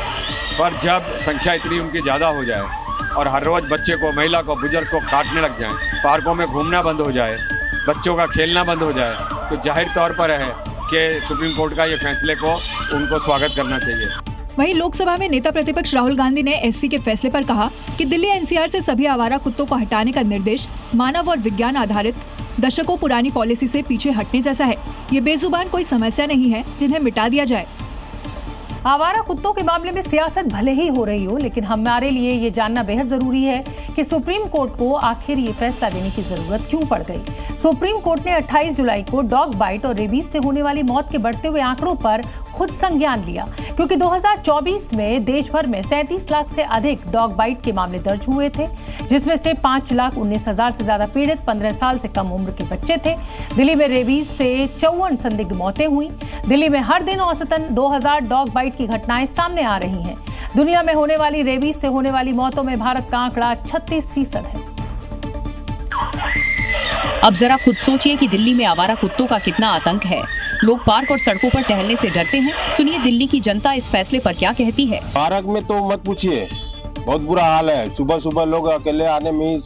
पर जब संख्या इतनी उनकी ज्यादा हो जाए और हर रोज बच्चे को, महिला को, बुजुर्ग को काटने लग जाए, पार्कों में घूमना बंद हो जाए, बच्चों का खेलना बंद हो जाए, तो जाहिर तौर पर है कि सुप्रीम कोर्ट का ये फैसले को उनको स्वागत करना चाहिए। वहीं लोकसभा में नेता प्रतिपक्ष राहुल गांधी ने एससी के फैसले पर कहा कि दिल्ली एनसीआर से सभी आवारा कुत्तों को हटाने का निर्देश मानव और विज्ञान आधारित दशकों पुरानी पॉलिसी से पीछे हटने जैसा है। ये बेजुबान कोई समस्या नहीं है जिन्हें मिटा दिया जाए। आवारा कुत्तों के मामले में सियासत भले ही हो रही हो, लेकिन हमारे लिए ये जानना बेहद जरूरी है कि सुप्रीम कोर्ट को आखिर ये फैसला देने की जरूरत क्यों पड़ गई। सुप्रीम कोर्ट ने 28 जुलाई को डॉग बाइट और रेबीज से होने वाली मौत के बढ़ते हुए आंकड़ों पर खुद संज्ञान लिया, क्योंकि 2024 में देश भर में 37 लाख से अधिक डॉग बाइट के मामले दर्ज हुए थे, जिसमें से 5,19,000 से ज्यादा पीड़ित 15 साल से कम उम्र के बच्चे थे। दिल्ली में रेबीज से 54 संदिग्ध मौतें हुई। दिल्ली में हर दिन औसतन 2000 डॉग बाइट की घटनाएं सामने आ रही हैं। दुनिया में होने वाली रेबीज से होने वाली मौतों में भारत का आंकड़ा 36% है। अब जरा खुद सोचिए कि दिल्ली में आवारा कुत्तों का कितना आतंक है। लोग पार्क और सड़कों पर टहलने से डरते हैं। सुनिए दिल्ली की जनता इस फैसले पर क्या कहती है। पार्क में तो मत पूछिए, बहुत बुरा हाल है। सुबह सुबह लोग अकेले आने में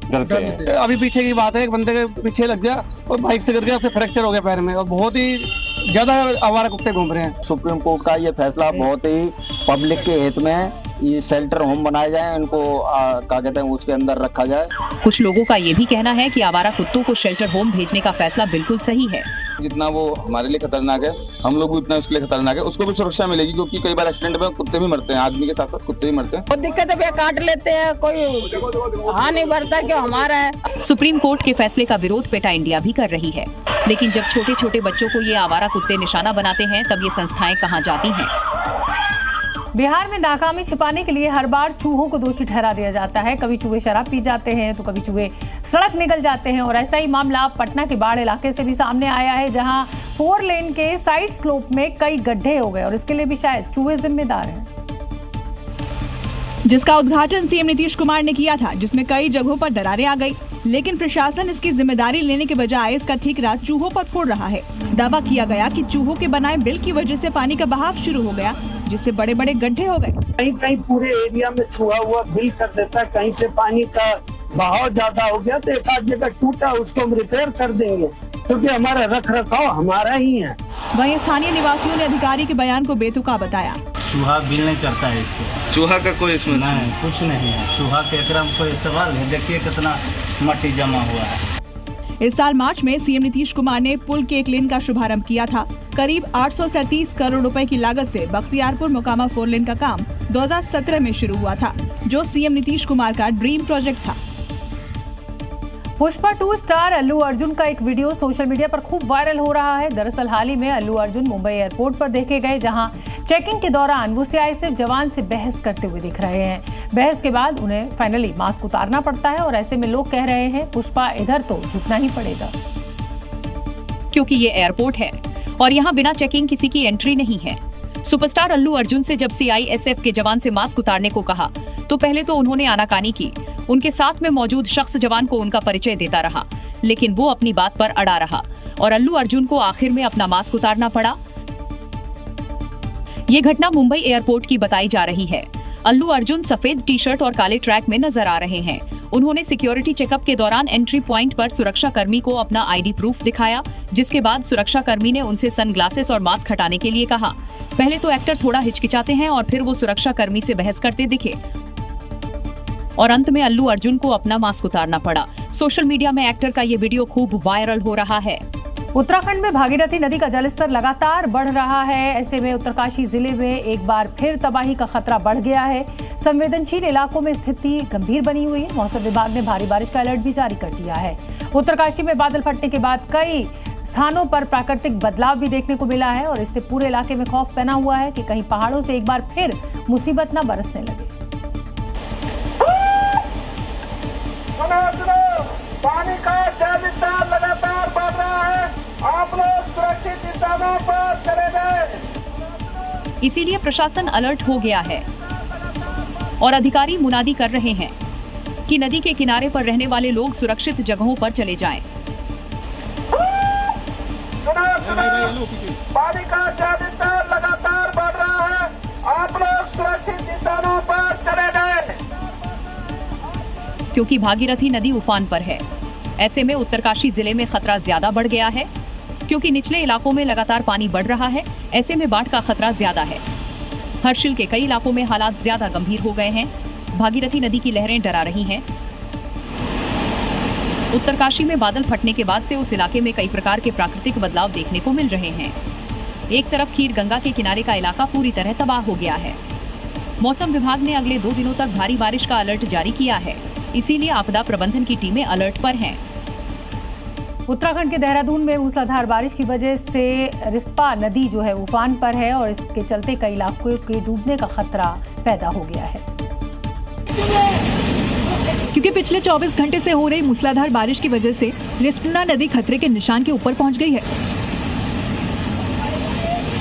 डरते हैं। अभी पीछे की बात है, एक बंदे के पीछे लग गया और बाइक से गिर गया, उससे फ्रैक्चर हो गया पैर में, और बहुत ही ज्यादा आवारा कुत्ते घूम रहे हैं। सुप्रीम कोर्ट का ये फैसला बहुत ही पब्लिक के हित में है। ये शेल्टर होम बनाए जाए, इनको क्या कहते हैं उसके अंदर रखा जाए। कुछ लोगों का ये भी कहना है कि आवारा कुत्तों को शेल्टर होम भेजने का फैसला बिल्कुल सही है। जितना वो हमारे लिए खतरनाक है, हम लोग भी उतना उसके लिए खतरनाक है। उसको भी सुरक्षा मिलेगी, क्योंकि कई बार एक्सीडेंट में कुत्ते भी मरते हैं, आदमी के साथ साथ कुत्ते भी मरते हैं। बहुत दिक्कत है, काट लेते हैं, कोई हाँ नहीं भरता क्यों हमारा है। सुप्रीम कोर्ट के फैसले का विरोध पेटा इंडिया भी कर रही है, लेकिन जब छोटे छोटे बच्चों को ये आवारा कुत्ते निशाना बनाते हैं, तब ये संस्थाएं कहाँ जाती हैं। बिहार में नाकामी छिपाने के लिए हर बार चूहों को दोषी ठहरा दिया जाता है। कभी चूहे शराब पी जाते हैं, तो कभी चूहे सड़क निकल जाते हैं। और ऐसा ही मामला पटना के बाढ़ इलाके से भी सामने आया है, जहां 4 लेन के साइड स्लोप में कई गड्ढे हो गए और इसके लिए भी शायद चूहे जिम्मेदार हैं। जिसका उद्घाटन सीएम नीतीश कुमार ने किया था, जिसमें कई जगहों पर दरारें आ गई, लेकिन प्रशासन इसकी जिम्मेदारी लेने के बजाय इसका ठीकरा चूहों पर फोड़ रहा है। दावा किया गया कि चूहों के बनाए बिल की वजह से पानी का बहाव शुरू हो गया, जिससे बड़े बड़े गड्ढे हो गए। कहीं कहीं पूरे एरिया में छुआ हुआ बिल कर देता, कहीं से पानी का बहाव ज्यादा हो गया तो एक आध जगह टूटा, उसको हम रिपेयर कर देंगे, क्योंकि हमारा रख रखाव हमारा ही है। वहीं स्थानीय निवासियों ने अधिकारी के बयान को बेतुका बताया। चूहा बिल नहीं करता है इसको। चूहा का कोई इसमें नहीं, कुछ नहीं है। चूहा के एकरा में कोई सवाल है? देखिए कितना मट्टी जमा हुआ है। इस साल मार्च में सीएम नीतीश कुमार ने पुल के एक लेन का शुभारंभ किया था। करीब 837 करोड़ रुपए की लागत से बख्तियारपुर मोकामा 4 लेन का काम 2017 में शुरू हुआ था, जो सीएम नीतीश कुमार का ड्रीम प्रोजेक्ट था। पुष्पा 2 स्टार अल्लू अर्जुन का एक वीडियो सोशल मीडिया पर खूब वायरल हो रहा है। दरअसल हाल ही में अल्लू अर्जुन मुंबई एयरपोर्ट पर देखे गए, जहां चेकिंग के दौरान वो सीआईएसएफ जवान से बहस करते हुए दिख रहे हैं। बहस के बाद उन्हें फाइनली मास्क उतारना पड़ता है और ऐसे में लोग कह रहे हैं पुष्पा इधर तो झुकना ही पड़ेगा, क्योंकि ये एयरपोर्ट है और यहाँ बिना चेकिंग किसी की एंट्री नहीं है। सुपरस्टार अल्लू अर्जुन से जब सीआईएसएफ के जवान से मास्क उतारने को कहा, तो पहले तो उन्होंने आनाकानी की। उनके साथ में मौजूद शख्स जवान को उनका परिचय देता रहा, लेकिन वो अपनी बात पर अड़ा रहा और अल्लू अर्जुन को आखिर में अपना मास्क उतारना पड़ा। ये घटना मुंबई एयरपोर्ट की बताई जा रही है। अल्लू अर्जुन सफेद टी शर्ट और काले ट्रैक में नजर आ रहे हैं। उन्होंने सिक्योरिटी चेकअप के दौरान एंट्री पॉइंट पर सुरक्षा कर्मी को अपना आईडी प्रूफ दिखाया, जिसके बाद सुरक्षा कर्मी ने उनसे सनग्लासेस और मास्क हटाने के लिए कहा। पहले तो एक्टर थोड़ा हिचकिचाते हैं और फिर वो सुरक्षा कर्मी से बहस करते दिखे और अंत में अल्लू अर्जुन को अपना मास्क उतारना पड़ा। सोशल मीडिया में एक्टर का ये वीडियो खूब वायरल हो रहा है। उत्तराखंड में भागीरथी नदी का जलस्तर लगातार बढ़ रहा है। ऐसे में उत्तरकाशी जिले में एक बार फिर तबाही का खतरा बढ़ गया है। संवेदनशील इलाकों में स्थिति गंभीर बनी हुई है। मौसम विभाग ने भारी बारिश का अलर्ट भी जारी कर दिया है। उत्तरकाशी में बादल फटने के बाद कई स्थानों पर प्राकृतिक बदलाव भी देखने को मिला है और इससे पूरे इलाके में खौफ बना हुआ है कि कहीं पहाड़ों से एक बार फिर मुसीबत न बरसने लगे। पानी का जलस्तर लगातार बढ़ रहा है, आप लोग सुरक्षित स्थानों पर चले जाएं। इसीलिए प्रशासन अलर्ट हो गया है और अधिकारी मुनादी कर रहे हैं कि नदी के किनारे पर रहने वाले लोग सुरक्षित जगहों पर चले जाएं। पानी का जलस्तर लगातार बढ़ रहा है, आप लोग सुरक्षित स्थानों पर चले जाएं। क्योंकि भागीरथी नदी उफान पर है, ऐसे में उत्तरकाशी जिले में खतरा ज्यादा बढ़ गया है। क्योंकि निचले इलाकों में लगातार पानी बढ़ रहा है, ऐसे में बाढ़ का खतरा ज्यादा है। हर्षिल के कई इलाकों में हालात ज्यादा गंभीर हो गए हैं। भागीरथी नदी की लहरें डरा रही हैं। उत्तरकाशी में बादल फटने के बाद से उस इलाके में कई प्रकार के प्राकृतिक बदलाव देखने को मिल रहे हैं। एक तरफ खीर गंगा के किनारे का इलाका पूरी तरह तबाह हो गया है। मौसम विभाग ने अगले 2 दिनों तक भारी बारिश का अलर्ट जारी किया है, इसीलिए आपदा प्रबंधन की टीमें अलर्ट पर हैं। उत्तराखंड के देहरादून में मूसलाधार बारिश की वजह से रिस्पा नदी जो है उफान पर है और इसके चलते कई इलाकों के डूबने का खतरा पैदा हो गया है। क्योंकि पिछले 24 घंटे से हो रही मूसलाधार बारिश की वजह से रिस्पना नदी खतरे के निशान के ऊपर पहुंच गई है।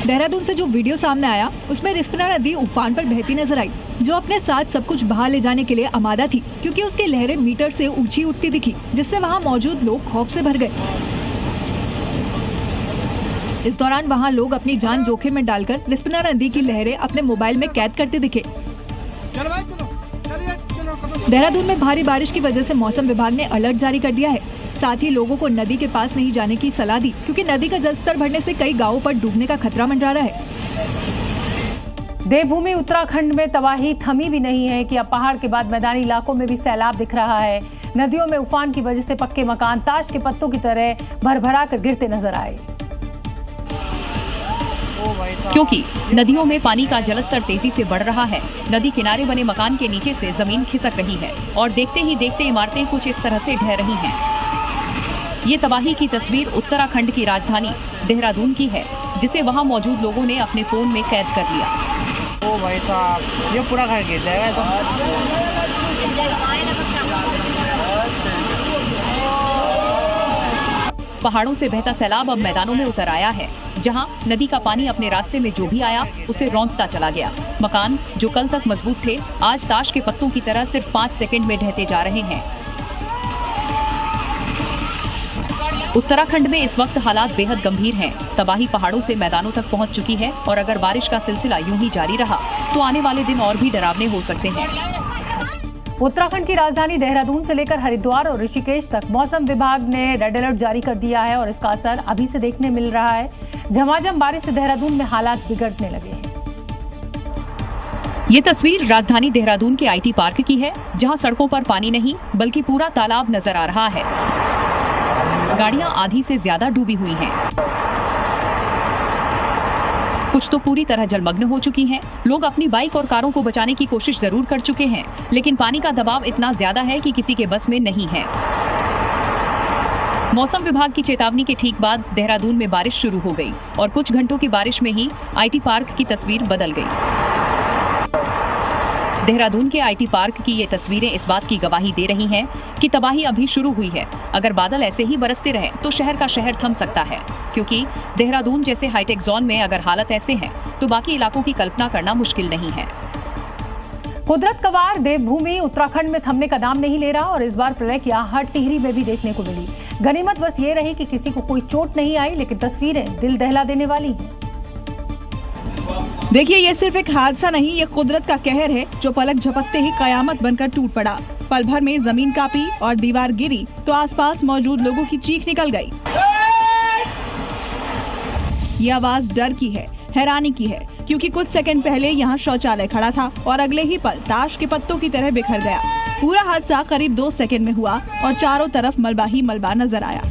देहरादून से जो वीडियो सामने आया उसमें रिस्पना नदी उफान पर बहती नजर आई, जो अपने साथ सब कुछ बहा ले जाने के लिए आमादा थी, क्योंकि उसकी लहरें मीटर से ऊंची उठती दिखी, जिससे वहां मौजूद लोग खौफ से भर गए। इस दौरान वहां लोग अपनी जान जोखिम में डालकर रिस्पना नदी की लहरें अपने मोबाइल में कैद करते दिखे। देहरादून में भारी बारिश की वजह से मौसम विभाग ने अलर्ट जारी कर दिया है। साथ ही लोगों को नदी के पास नहीं जाने की सलाह दी, क्योंकि नदी का जलस्तर बढ़ने से कई गांवों पर डूबने का खतरा मंडरा रहा है। देवभूमि उत्तराखंड में तबाही थमी भी नहीं है कि अब पहाड़ के बाद मैदानी इलाकों में भी सैलाब दिख रहा है। नदियों में उफान की वजह से पक्के मकान ताश के पत्तों की तरह भरभरा कर गिरते नजर आए। क्योंकि नदियों में पानी का जलस्तर तेजी से बढ़ रहा है, नदी किनारे बने मकान के नीचे से जमीन खिसक रही है और देखते ही देखते इमारतें कुछ इस तरह से ढह रही हैं। ये तबाही की तस्वीर उत्तराखंड की राजधानी देहरादून की है, जिसे वहां मौजूद लोगों ने अपने फोन में कैद कर लिया। ओ भाई साहब, ये पूरा घर गिर जाएगा। पहाड़ों से बहता सैलाब अब मैदानों में उतर आया है, जहां नदी का पानी अपने रास्ते में जो भी आया उसे रौंदता चला गया। मकान जो कल तक मजबूत थे, आज ताश के पत्तों की तरह सिर्फ 5 सेकंड में ढहते जा रहे हैं। उत्तराखंड में इस वक्त हालात बेहद गंभीर हैं। तबाही पहाड़ों से मैदानों तक पहुंच चुकी है और अगर बारिश का सिलसिला यूं ही जारी रहा तो आने वाले दिन और भी डरावने हो सकते हैं। उत्तराखंड की राजधानी देहरादून से लेकर हरिद्वार और ऋषिकेश तक मौसम विभाग ने रेड अलर्ट जारी कर दिया है और इसका असर अभी से देखने मिल रहा है। झमाझम बारिश से देहरादून में हालात बिगड़ने लगे हैं। ये तस्वीर राजधानी देहरादून के IT पार्क की है, जहां सड़कों पर पानी नहीं बल्कि पूरा तालाब नजर आ रहा है। गाड़ियां आधी से ज्यादा डूबी हुई हैं। कुछ तो पूरी तरह जलमग्न हो चुकी हैं। लोग अपनी बाइक और कारों को बचाने की कोशिश जरूर कर चुके हैं, लेकिन पानी का दबाव इतना ज्यादा है कि किसी के बस में नहीं है। मौसम विभाग की चेतावनी के ठीक बाद देहरादून में बारिश शुरू हो गई और कुछ घंटों की बारिश में ही IT पार्क की तस्वीर बदल गई। देहरादून के IT पार्क की ये तस्वीरें इस बात की गवाही दे रही हैं कि तबाही अभी शुरू हुई है। अगर बादल ऐसे ही बरसते रहे तो शहर का शहर थम सकता है, क्योंकि देहरादून जैसे हाईटेक जोन में अगर हालत ऐसे है तो बाकी इलाकों की कल्पना करना मुश्किल नहीं है। कुदरत का वार देवभूमि उत्तराखंड में थमने का नाम नहीं ले रहा और इस बार प्रलय की आहट टिहरी में भी देखने को मिली। गनीमत बस ये रही कि किसी को कोई चोट नहीं आई, लेकिन तस्वीरें दिल दहला देने वाली हैं। देखिए, ये सिर्फ एक हादसा नहीं, ये कुदरत का कहर है जो पलक झपकते ही कयामत बनकर टूट पड़ा। पल भर में जमीन कांपी और दीवार गिरी तो आसपास मौजूद लोगों की चीख निकल गई। ये आवाज डर की है, हैरानी की है, क्योंकि कुछ सेकंड पहले यहाँ शौचालय खड़ा था और अगले ही पल ताश के पत्तों की तरह बिखर गया। पूरा हादसा करीब 2 सेकंड में हुआ और चारों तरफ मलबा ही मलबा नजर आया।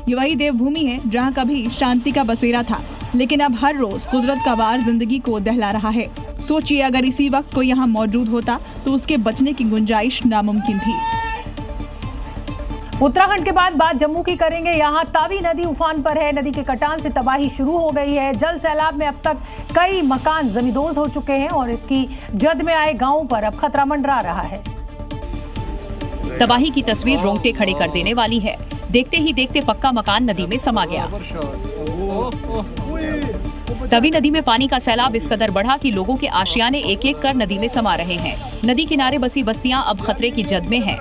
ये वही देवभूमि है जहाँ कभी शांति का बसेरा था, लेकिन अब हर रोज कुदरत का वार जिंदगी को दहला रहा है। सोचिए अगर इसी वक्त कोई यहाँ मौजूद होता तो उसके बचने की गुंजाइश नामुमकिन थी। उत्तराखंड के बाद बात जम्मू की करेंगे। यहाँ तावी नदी उफान पर है। नदी के कटान से तबाही शुरू हो गई है। जल सैलाब में अब तक कई मकान जमींदोज हो चुके हैं और इसकी जद में आए गांवों पर अब खतरा मंडरा रहा है। तबाही की तस्वीर रोंगटे खड़े कर देने वाली है। देखते ही देखते पक्का मकान नदी में समा गया। तवी नदी में पानी का सैलाब इस कदर बढ़ा कि लोगों के आशियाने एक एक कर नदी में समा रहे हैं। नदी किनारे बसी बस्तियां अब खतरे की जद में हैं।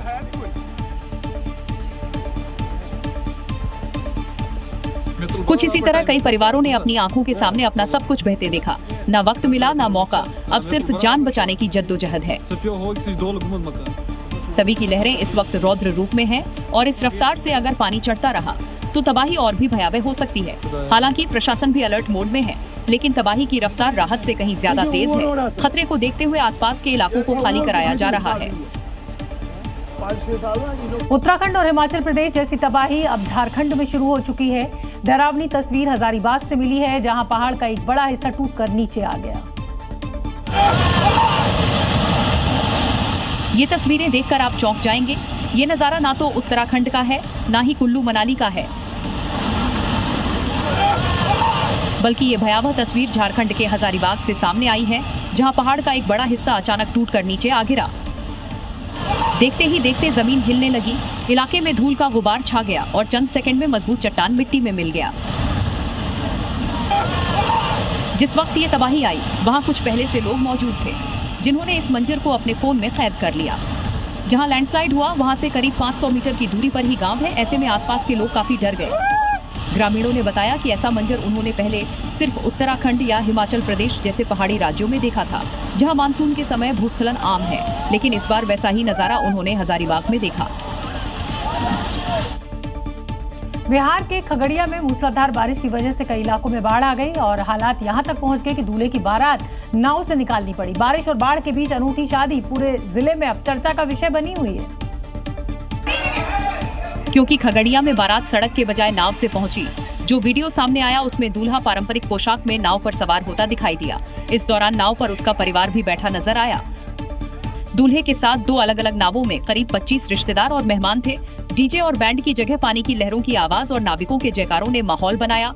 कुछ इसी तरह कई परिवारों ने अपनी आंखों के सामने अपना सब कुछ बहते देखा। न वक्त मिला न मौका, अब सिर्फ जान बचाने की जद्दोजहद है। तवी की लहरें इस वक्त रौद्र रूप में हैं और इस रफ्तार से अगर पानी चढ़ता रहा तो तबाही और भी भयावह हो सकती है। हालांकि प्रशासन भी अलर्ट मोड में है, लेकिन तबाही की रफ्तार राहत से कहीं ज्यादा तेज है। खतरे को देखते हुए आसपास के इलाकों को खाली कराया जा रहा है। उत्तराखंड और हिमाचल प्रदेश जैसी तबाही अब झारखंड में शुरू हो चुकी है। डरावनी तस्वीर हजारीबाग से मिली है, जहां पहाड़ का एक बड़ा हिस्सा टूटकर नीचे आ गया। ये तस्वीरें देखकर आप चौंक जाएंगे। ये नजारा ना तो उत्तराखंड का है, ना ही कुल्लू मनाली का है, बल्कि ये भयावह तस्वीर झारखंड के हजारीबाग से सामने आई है, जहां पहाड़ का एक बड़ा हिस्सा अचानक टूटकर नीचे आ गिरा। देखते ही देखते जमीन हिलने लगी, इलाके में धूल का गुबार छा गया और चंद सेकंड में मजबूत चट्टान मिट्टी में मिल गया। जिस वक्त ये तबाही आई, वहां कुछ पहले से लोग मौजूद थे, जिन्होंने इस मंजर को अपने फोन में कैद कर लिया। जहां लैंडस्लाइड हुआ वहां से करीब 500 मीटर की दूरी पर ही गांव है। ऐसे में आसपास के लोग काफी डर गए। ग्रामीणों ने बताया कि ऐसा मंजर उन्होंने पहले सिर्फ उत्तराखंड या हिमाचल प्रदेश जैसे पहाड़ी राज्यों में देखा था, जहां मानसून के समय भूस्खलन आम है, लेकिन इस बार वैसा ही नजारा उन्होंने हजारीबाग में देखा। बिहार के खगड़िया में मूसलाधार बारिश की वजह से कई इलाकों में बाढ़ आ गई और हालात यहां तक पहुंच गए कि दूल्हे की बारात नाव से निकालनी पड़ी। बारिश और बाढ़ के बीच अनूठी शादी पूरे जिले में अब चर्चा का विषय बनी हुई है, क्योंकि खगड़िया में बारात सड़क के बजाय नाव से पहुंची। जो वीडियो सामने आया उसमें दूल्हा पारंपरिक पोशाक में नाव पर सवार होता दिखाई दिया। इस दौरान नाव पर उसका परिवार भी बैठा नजर आया। दूल्हे के साथ 2 अलग अलग नावों में करीब 25 रिश्तेदार और मेहमान थे। डीजे और बैंड की जगह पानी की लहरों की आवाज और नाविकों के जयकारों ने माहौल बनाया।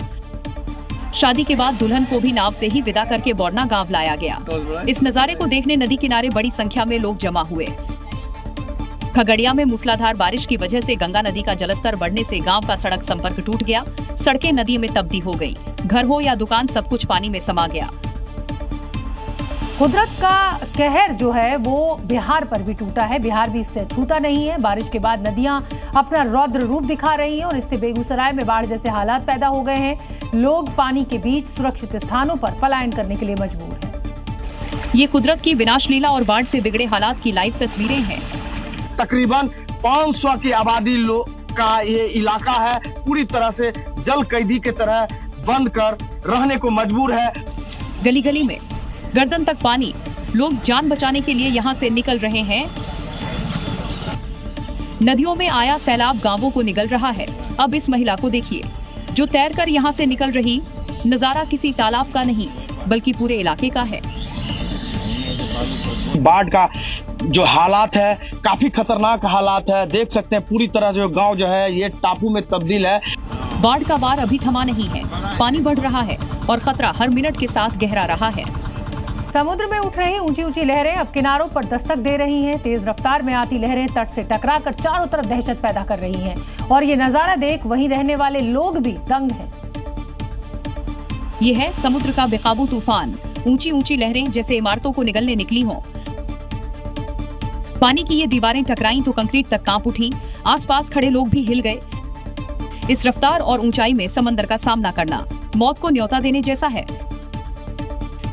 शादी के बाद दुल्हन को भी नाव से ही विदा करके बोरना गांव लाया गया। इस नजारे को देखने नदी किनारे बड़ी संख्या में लोग जमा हुए। खगड़िया में मूसलाधार बारिश की वजह से गंगा नदी का जलस्तर बढ़ने से गांव का सड़क संपर्क टूट गया। सड़कें नदी में तब्दील हो गई। घर हो या दुकान, सब कुछ पानी में समा गया। कुदरत का कहर जो है वो बिहार पर भी टूटा है। बिहार भी इससे छूता नहीं है। बारिश के बाद नदियां अपना रौद्र रूप दिखा रही हैं और इससे बेगूसराय में बाढ़ जैसे हालात पैदा हो गए हैं। लोग पानी के बीच सुरक्षित स्थानों पर पलायन करने के लिए मजबूर हैं। ये कुदरत की विनाश लीला और बाढ़ से बिगड़े हालात की लाइव तस्वीरें हैं। तकरीबन 500 की आबादी का ये इलाका है, पूरी तरह से जल कैदी की तरह बंद कर रहने को मजबूर है। गली गली में गर्दन तक पानी, लोग जान बचाने के लिए यहाँ से निकल रहे हैं। नदियों में आया सैलाब गांवों को निगल रहा है। अब इस महिला को देखिए, जो तैरकर यहाँ से निकल रही। नजारा किसी तालाब का नहीं, बल्कि पूरे इलाके का है। बाढ़ का जो हालात है काफी खतरनाक हालात है। देख सकते हैं पूरी तरह जो गांव जो है ये टापू में तब्दील है। बाढ़ का वार अभी थमा नहीं है। पानी बढ़ रहा है और खतरा हर मिनट के साथ गहरा रहा है। समुद्र में उठ रही ऊंची ऊंची लहरें अब किनारों पर दस्तक दे रही हैं। तेज रफ्तार में आती लहरें तट से टकराकर चारों तरफ दहशत पैदा कर रही हैं और ये नजारा देख वहीं रहने वाले लोग भी दंग हैं। ये है समुद्र का बेकाबू तूफान। ऊंची ऊंची लहरें जैसे इमारतों को निगलने निकली हों। पानी की ये दीवारें टकराई तो कंक्रीट तक कांप उठी। आसपास खड़े लोग भी हिल गए। इस रफ्तार और ऊंचाई में समंदर का सामना करना मौत को न्योता देने जैसा है।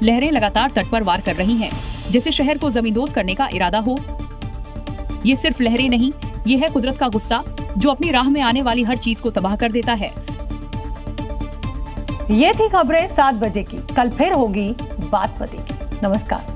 लहरें लगातार तट पर वार कर रही हैं, जैसे शहर को जमींदोज करने का इरादा हो। ये सिर्फ लहरें नहीं, ये है कुदरत का गुस्सा जो अपनी राह में आने वाली हर चीज को तबाह कर देता है। ये थी खबरें 7 बजे की। कल फिर होगी बात पते की। नमस्कार।